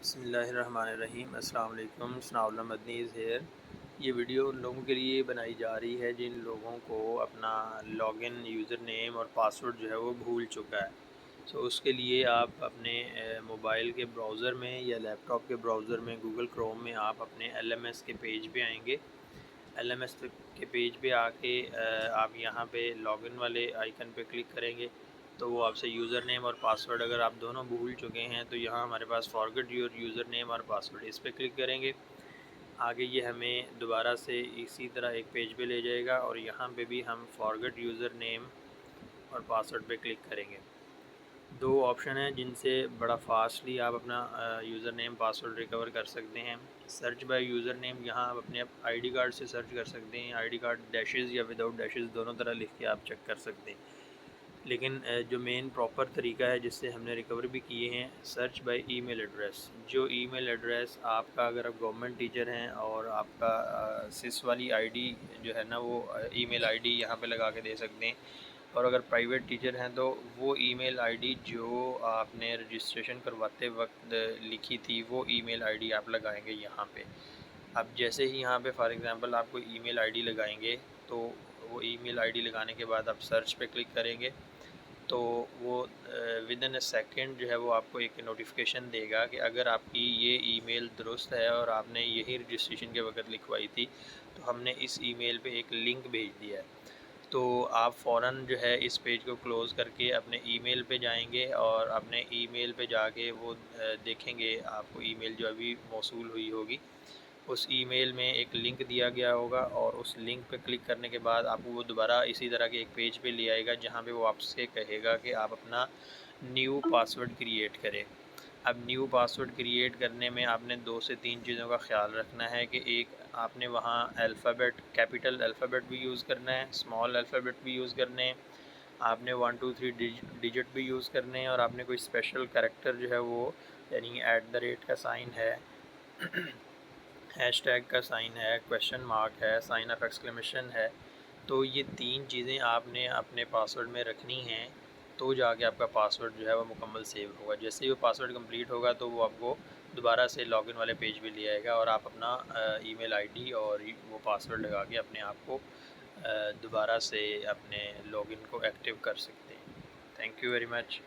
बिस्मिल्लाहिर्रहमानिर्रहीम। अस्सलाम वालेकुम। Sanaullah Madani is here. ये वीडियो उन लोगों के लिए बनाई जा रही है जिन लोगों को अपना लॉगिन यूज़र नेम और पासवर्ड जो है वो भूल चुका है। उसके लिए आप अपने मोबाइल के ब्राउज़र में या लैपटॉप के ब्राउज़र में गूगल क्रोम में आप अपने LMS के पेज पे आएंगे। LMS के पेज पे आके आप यहाँ पे लॉगिन वाले आइकन पे क्लिक करेंगे तो वो आपसे यूज़र नेम और पासवर्ड अगर आप दोनों भूल चुके हैं तो यहाँ हमारे पास फॉरगेट योर यूज़र नेम और पासवर्ड इस पर क्लिक करेंगे। आगे ये हमें दोबारा से इसी तरह एक पेज पे ले जाएगा और यहाँ पे भी हम फॉरगेट यूज़र नेम और पासवर्ड पे क्लिक करेंगे। दो ऑप्शन हैं जिनसे बड़ा फास्टली आप अपना यूज़र नेम पासवर्ड रिकवर कर सकते हैं। सर्च बाय यूज़र नेम, यहाँ आप अपने आईडी कार्ड से सर्च कर सकते हैं। आईडी कार्ड डैशेज़ या विदाउट डैशेज़ दोनों तरह लिख के आप चेक कर सकते हैं। लेकिन जो मेन प्रॉपर तरीका है जिससे हमने रिकवर भी किए हैं, सर्च बाय ईमेल एड्रेस। जो ईमेल एड्रेस आपका, अगर आप गवर्नमेंट टीचर हैं और आपका सिस वाली आईडी जो है ना वो ईमेल आईडी यहाँ पे लगा के दे सकते हैं, और अगर प्राइवेट टीचर हैं तो वो ईमेल आईडी जो आपने रजिस्ट्रेशन करवाते वक्त लिखी थी वो ईमेल आईडी आप लगाएंगे यहाँ पे। अब जैसे ही यहाँ पे फॉर एग्ज़ाम्पल आप कोई ईमेल आईडी लगाएंगे तो वो ईमेल आईडी लगाने के बाद आप सर्च पे क्लिक करेंगे तो वो विद इन अ सेकेंड जो है वो आपको एक नोटिफिकेशन देगा कि अगर आपकी ये ईमेल दुरुस्त है और आपने यही रजिस्ट्रेशन के वक्त लिखवाई थी तो हमने इस ईमेल पे एक लिंक भेज दिया है। तो आप फ़ौरन जो है इस पेज को क्लोज़ करके अपने ईमेल पे जाएंगे और अपने ईमेल पे जाके वो देखेंगे आपको ईमेल जो अभी मौसूल हुई होगी उस ईमेल में एक लिंक दिया गया होगा और उस लिंक पे क्लिक करने के बाद आपको वो दोबारा इसी तरह के एक पेज पे ले आएगा जहाँ पे वो आपसे कहेगा कि आप अपना न्यू पासवर्ड क्रिएट करें। अब न्यू पासवर्ड क्रिएट करने में आपने 2 से 3 चीज़ों का ख्याल रखना है कि एक, आपने वहाँ अल्फ़ाबेट, कैपिटल अल्फ़ाबेट भी यूज़ करना है, स्मॉल अल्फ़ाबेट भी यूज़ करने हैं, आपने 1 2 3 डिजिट भी यूज़ करने हैं, और आपने कोई स्पेशल कैरेक्टर जो है वो, यानी @ का साइन है, हैशटैग का साइन है, क्वेश्चन मार्क है, साइन ऑफ एक्सक्लेमेशन है, तो ये 3 चीज़ें आपने अपने पासवर्ड में रखनी हैं तो जाके आपका पासवर्ड जो है वो मुकम्मल सेव होगा। जैसे ही वो पासवर्ड कंप्लीट होगा तो वो आपको दोबारा से लॉगिन वाले पेज पे ले आएगा और आप अपना ईमेल आईडी और वो पासवर्ड लगा के अपने आप को दोबारा से अपने लॉगिन को एक्टिव कर सकते हैं। Thank you very much.